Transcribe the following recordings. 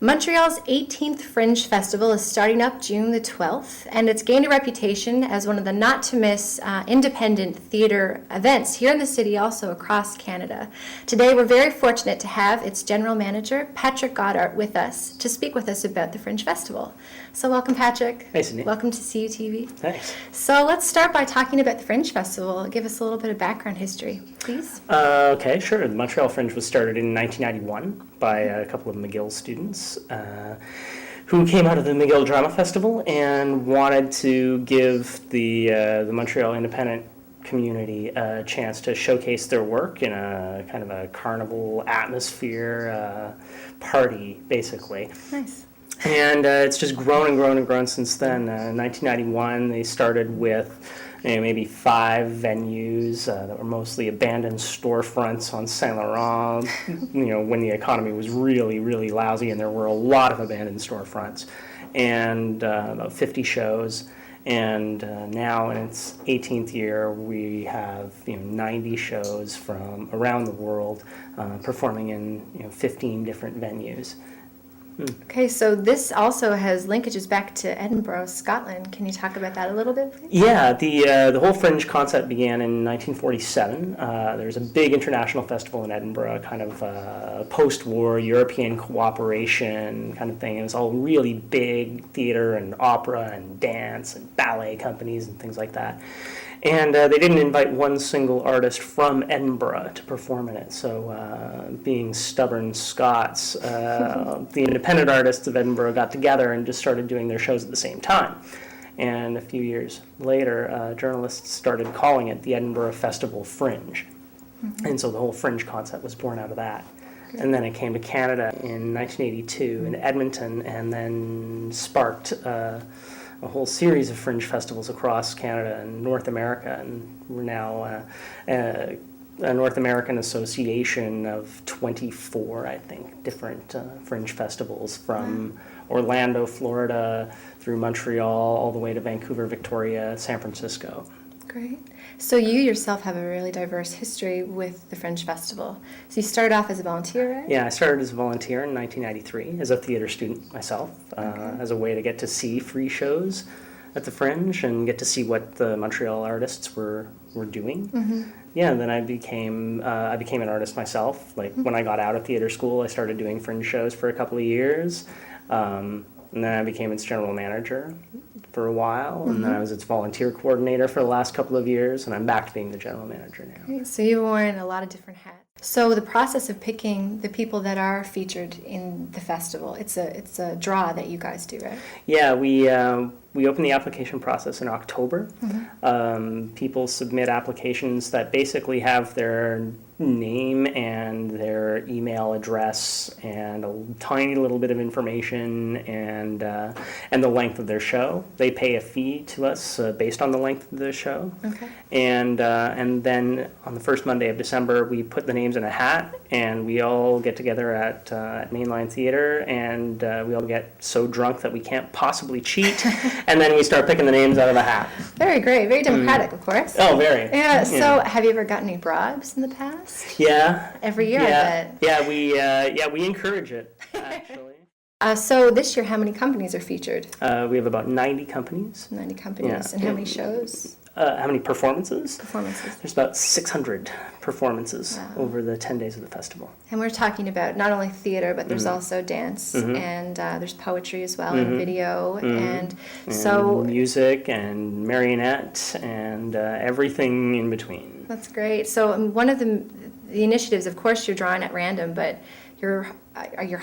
Montreal's 18th Fringe Festival is starting up June the 12th, and it's gained a reputation as one of the not-to-miss independent theater events here in the city, also across Canada. Today, we're very fortunate to have its general manager, Patrick Goddard, with us to speak with us about the Fringe Festival. So welcome, Patrick. Hey, Sydney. Welcome to CUTV. Thanks. So let's start by talking about the Fringe Festival. Give us a little bit of background history, please. Okay, sure. The Montreal Fringe was started in 1991 by a couple of McGill students who came out of the McGill Drama Festival and wanted to give the Montreal independent community a chance to showcase their work in a kind of a carnival atmosphere party, basically. Nice. And it's just grown and grown and grown since then. In 1991, they started with maybe 5 venues that were mostly abandoned storefronts on Saint Laurent, when the economy was really, really lousy, and there were a lot of abandoned storefronts, and about 50 shows. And now in its 18th year, we have 90 shows from around the world performing in 15 different venues. Okay, so this also has linkages back to Edinburgh, Scotland. Can you talk about that a little bit, please? Yeah, the whole Fringe concept began in 1947. There was a big international festival in Edinburgh, kind of post-war European cooperation kind of thing. It was all really big theater and opera and dance and ballet companies and things like that. And they didn't invite one single artist from Edinburgh to perform in it. So being stubborn Scots, the independent artists of Edinburgh got together and just started doing their shows at the same time. And a few years later, journalists started calling it the Edinburgh Festival Fringe. Mm-hmm. And so the whole Fringe concept was born out of that. And then it came to Canada in 1982 in Edmonton, and then sparked a whole series of Fringe festivals across Canada and North America, and we're now a North American association of 24, I think, different Fringe festivals from Orlando, Florida, through Montreal, all the way to Vancouver, Victoria, San Francisco. Great. So you yourself have a really diverse history with the Fringe Festival. So you started off as a volunteer, right? Yeah, I started as a volunteer in 1993 as a theater student myself, as a way to get to see free shows at the Fringe and get to see what the Montreal artists were doing. Mm-hmm. Yeah, and then I became an artist myself. Like when I got out of theater school, I started doing Fringe shows for a couple of years. And then I became its general manager for a while, and then I was its volunteer coordinator for the last couple of years, and I'm back to being the general manager now. Great. So you've worn a lot of different hats. So the process of picking the people that are featured in the festival, it's a draw that you guys do, right? Yeah, we open the application process in October. Mm-hmm. People submit applications that basically have their name and their email address and a tiny little bit of information and the length of their show. They pay a fee to us based on the length of the show. Okay. And then on the first Monday of December, we put the names in a hat, and we all get together at Mainline Theatre, and we all get so drunk that we can't possibly cheat, and then we start picking the names out of the hat. Very great. Very democratic, of course. Oh, very. Yeah. So have you ever gotten any bribes in the past? Yeah. Every year, yeah. I bet. Yeah, we encourage it, actually. So this year, how many companies are featured? We have about 90 companies. 90 companies. Yeah. And how many shows? How many performances? Performances. There's about 600 performances over the 10 days of the festival. And we're talking about not only theater, but there's also dance, and there's poetry as well, and video, and so music and marionette and everything in between. That's great. So one of the initiatives, of course, you're drawing at random, but you're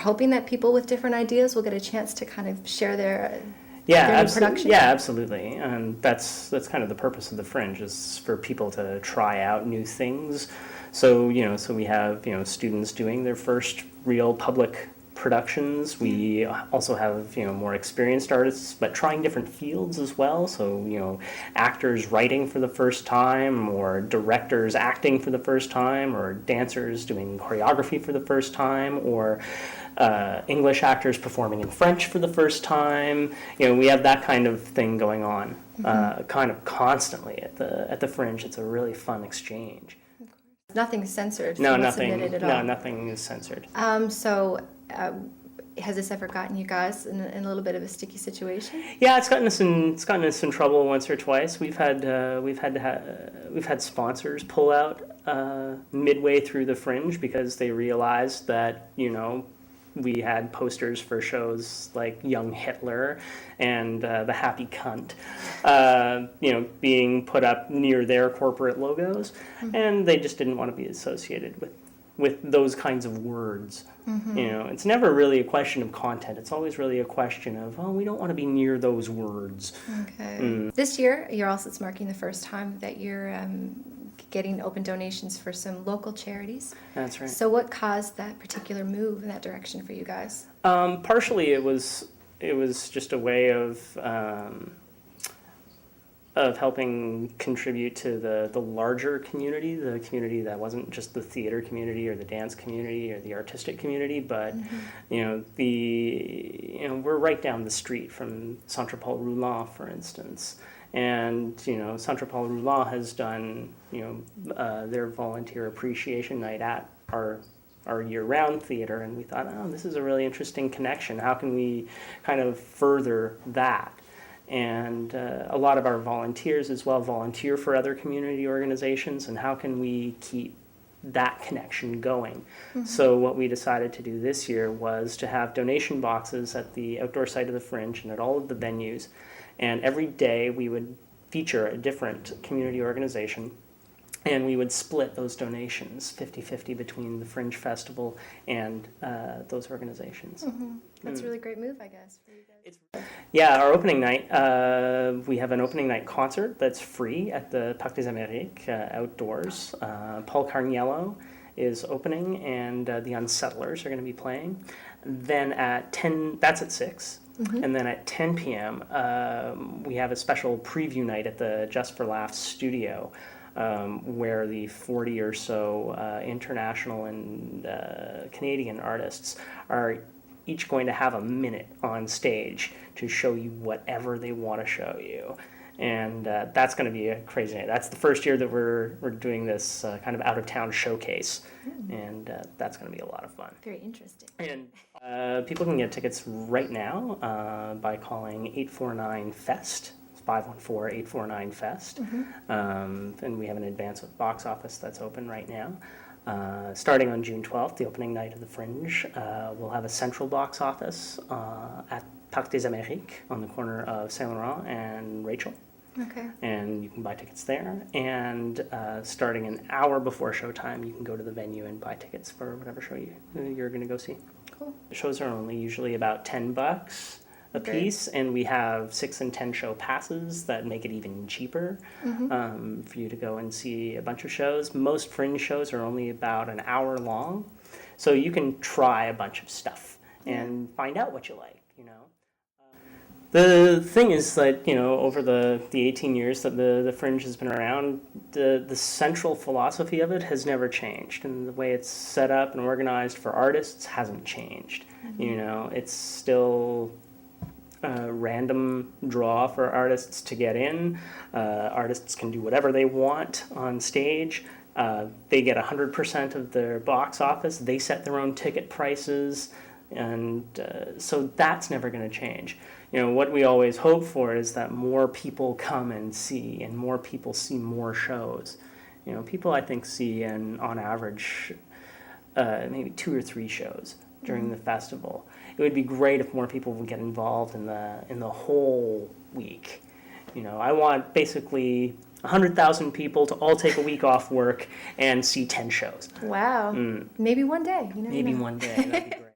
hoping that people with different ideas will get a chance to kind of share their production? Yeah, absolutely. And that's kind of the purpose of the Fringe, is for people to try out new things. So, we have, students doing their first real public productions. We also have, more experienced artists, but trying different fields as well. So, actors writing for the first time, or directors acting for the first time, or dancers doing choreography for the first time, or English actors performing in French for the first time. We have that kind of thing going on, kind of constantly at the Fringe. It's a really fun exchange. Nothing's censored. No, nothing. Submitted at all. No, nothing is censored. has this ever gotten you guys in a little bit of a sticky situation? Yeah, it's gotten us in trouble once or twice. We've had sponsors pull out midway through the Fringe because they realized that, we had posters for shows like Young Hitler and The Happy Cunt, being put up near their corporate logos, and they just didn't want to be associated with those kinds of words. It's never really a question of content. It's always really a question of, we don't want to be near those words. Okay. This year, it's marking the first time that you're getting open donations for some local charities. That's right. So what caused that particular move in that direction for you guys? Partially, it was just a way of helping contribute to the larger community, the community that wasn't just the theater community or the dance community or the artistic community, but we're right down the street from Centre Paul Roulant, for instance. And Centre Paul Roulant has done their volunteer appreciation night at our year-round theater, and we thought, this is a really interesting connection. How can we kind of further that? And a lot of our volunteers as well volunteer for other community organizations, and how can we keep that connection going? So what we decided to do this year was to have donation boxes at the outdoor site of the Fringe and at all of the venues. And every day we would feature a different community organization, and we would split those donations 50-50 between the Fringe Festival and those organizations. That's a really great move, I guess, for you guys. Yeah, our opening night, we have an opening night concert that's free at the Parc des Amériques outdoors. Paul Carniello is opening, and the Unsettlers are going to be playing. Then at 10, that's at 6. And then at 10 p.m., we have a special preview night at the Just for Laughs studio, where the 40 or so international and Canadian artists are each going to have a minute on stage to show you whatever they want to show you. And that's going to be a crazy night. That's the first year that we're doing this kind of out-of-town showcase, and that's going to be a lot of fun. Very interesting. And people can get tickets right now by calling 849-FEST. It's 514-849-FEST. And we have an advance with box office that's open right now. Starting on June 12th, the opening night of the Fringe, we'll have a central box office at Parc des Amériques on the corner of Saint Laurent and Rachel. Okay. And you can buy tickets there. And starting an hour before showtime, you can go to the venue and buy tickets for whatever show you're going to go see. Cool. The shows are only usually about $10 a piece, and we have 6 and 10 show passes that make it even cheaper for you to go and see a bunch of shows. Most Fringe shows are only about an hour long, so you can try a bunch of stuff and find out what you like. The thing is that, over the 18 years that the Fringe has been around, the central philosophy of it has never changed. And the way it's set up and organized for artists hasn't changed. It's still a random draw for artists to get in. Artists can do whatever they want on stage. They get 100% of their box office. They set their own ticket prices. And so that's never going to change. What we always hope for is that more people come and see, and more people see more shows. People, I think, see, on average, maybe 2 or 3 shows during the festival. It would be great if more people would get involved in the whole week. I want basically 100,000 people to all take a week off work and see 10 shows. Wow. Maybe one day. Maybe one day. That'd be great.